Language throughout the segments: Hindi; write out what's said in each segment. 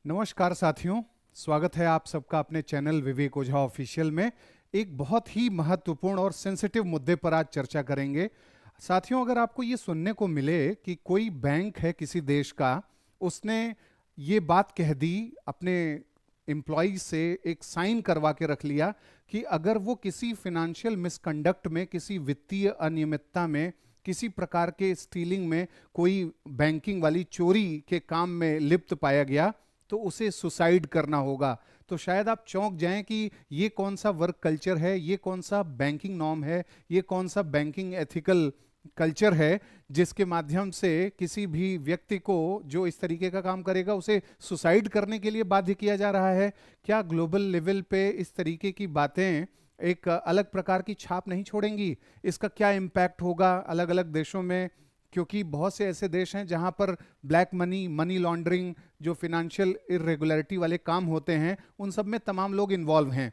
नमस्कार साथियों, स्वागत है आप सबका अपने चैनल विवेक ओझा ऑफिशियल में। एक बहुत ही महत्वपूर्ण और सेंसिटिव मुद्दे पर आज चर्चा करेंगे। साथियों, अगर आपको ये सुनने को मिले कि कोई बैंक है किसी देश का, उसने ये बात कह दी अपने एम्प्लॉय से, एक साइन करवा के रख लिया कि अगर वो किसी फिनेंशियल मिसकंडक्ट में, किसी वित्तीय अनियमितता में, किसी प्रकार के स्टीलिंग में, कोई बैंकिंग वाली चोरी के काम में लिप्त पाया गया तो उसे सुसाइड करना होगा। तो शायद आप चौंक जाएं कि ये कौन सा वर्क कल्चर है, ये कौन सा बैंकिंग नॉर्म है, ये कौन सा बैंकिंग एथिकल कल्चर है जिसके माध्यम से किसी भी व्यक्ति को जो इस तरीके का काम करेगा उसे सुसाइड करने के लिए बाध्य किया जा रहा है। क्या ग्लोबल लेवल पे इस तरीके की बातें एक अलग प्रकार की छाप नहीं छोड़ेंगी? इसका क्या इम्पैक्ट होगा अलग अलग देशों में? क्योंकि बहुत से ऐसे देश हैं जहां पर ब्लैक मनी, मनी लॉन्ड्रिंग, जो फिनेंशियल इरेगुलरिटी वाले काम होते हैं, उन सब में तमाम लोग इन्वॉल्व हैं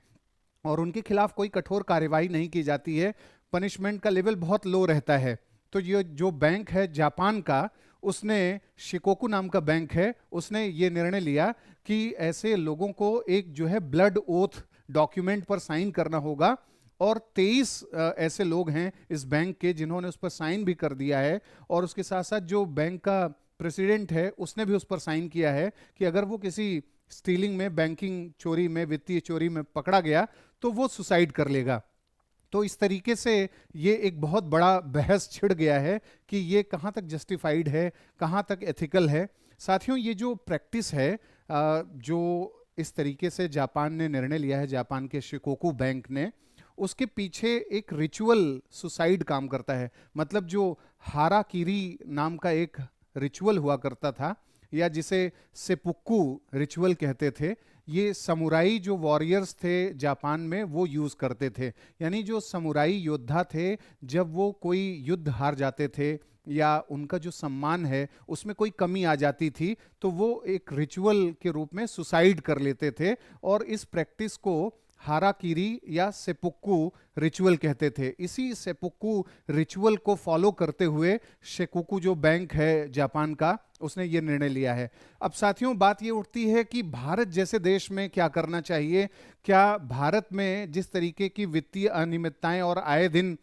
और उनके खिलाफ कोई कठोर कार्रवाई नहीं की जाती है। पनिशमेंट का लेवल बहुत लो रहता है। तो ये जो बैंक है जापान का, उसने, शिकोकू नाम का बैंक है, उसने ये निर्णय लिया कि ऐसे लोगों को एक जो है ब्लड ओथ डॉक्यूमेंट पर साइन करना होगा और 23 ऐसे लोग हैं इस बैंक के जिन्होंने उस पर साइन भी कर दिया है। और उसके साथ साथ जो बैंक का प्रेसिडेंट है उसने भी उस पर साइन किया है कि अगर वो किसी स्टीलिंग में, बैंकिंग चोरी में, वित्तीय चोरी में पकड़ा गया तो वो सुसाइड कर लेगा। तो इस तरीके से ये एक बहुत बड़ा बहस छिड़ गया है कि ये कहाँ तक जस्टिफाइड है, कहाँ तक एथिकल है। साथियों, ये जो प्रैक्टिस है, जो इस तरीके से जापान ने निर्णय लिया है, जापान के शिकोकू बैंक ने, उसके पीछे एक रिचुअल सुसाइड काम करता है। मतलब जो हाराकीरी नाम का एक रिचुअल हुआ करता था, या जिसे सेपुक्कू रिचुअल कहते थे, ये समुराई जो वॉरियर्स थे जापान में वो यूज करते थे। यानी जो समुराई योद्धा थे, जब वो कोई युद्ध हार जाते थे या उनका जो सम्मान है उसमें कोई कमी आ जाती थी, तो वो एक रिचुअल के रूप में सुसाइड कर लेते थे। और इस प्रैक्टिस को हाराकीरी या सेपुक्कू रिचुअल कहते थे। इसी सेपुक्कू रिचुअल को फॉलो करते हुए शिकोकू जो बैंक है जापान का, उसने ये निर्णय लिया है। अब साथियों, बात ये उठती है कि भारत जैसे देश में क्या करना चाहिए। क्या भारत में जिस तरीके की वित्तीय अनियमितताएं और आए दिन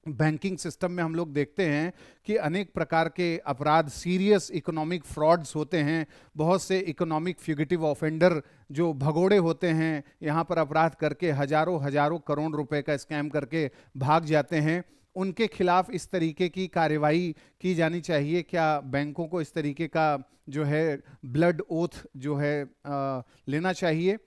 बैंकिंग सिस्टम में हम लोग देखते हैं कि अनेक प्रकार के अपराध, सीरियस इकोनॉमिक फ्रॉड्स होते हैं, बहुत से इकोनॉमिक फ्यूगिटिव ऑफेंडर जो भगोड़े होते हैं, यहाँ पर अपराध करके हजारों हजारों करोड़ रुपए का स्कैम करके भाग जाते हैं, उनके खिलाफ इस तरीके की कार्रवाई की जानी चाहिए। क्या बैंकों को इस तरीके का जो है ब्लड ओथ जो है लेना चाहिए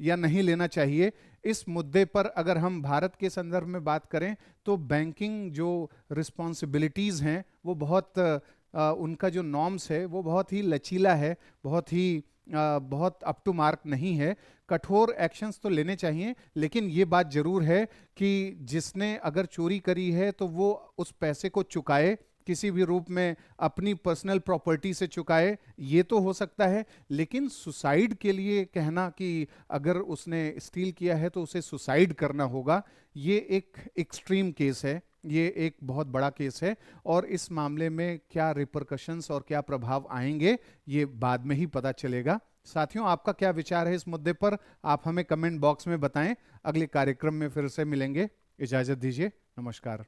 या नहीं लेना चाहिए? इस मुद्दे पर अगर हम भारत के संदर्भ में बात करें तो बैंकिंग जो रिस्पॉन्सिबिलिटीज़ हैं वो बहुत उनका जो नॉर्म्स है वो बहुत ही लचीला है, बहुत अप टू मार्क नहीं है। कठोर एक्शंस तो लेने चाहिए, लेकिन ये बात जरूर है कि जिसने अगर चोरी करी है तो वो उस पैसे को चुकाए, किसी भी रूप में अपनी पर्सनल प्रॉपर्टी से चुकाए, ये तो हो सकता है। लेकिन सुसाइड के लिए कहना कि अगर उसने स्टील किया है तो उसे सुसाइड करना होगा, ये एक एक्सट्रीम केस है, ये एक बहुत बड़ा केस है। और इस मामले में क्या रिपरकशंस और क्या प्रभाव आएंगे ये बाद में ही पता चलेगा। साथियों, आपका क्या विचार है इस मुद्दे पर? आप हमें कमेंट बॉक्स में बताएं। अगले कार्यक्रम में फिर से मिलेंगे। इजाजत दीजिए। नमस्कार।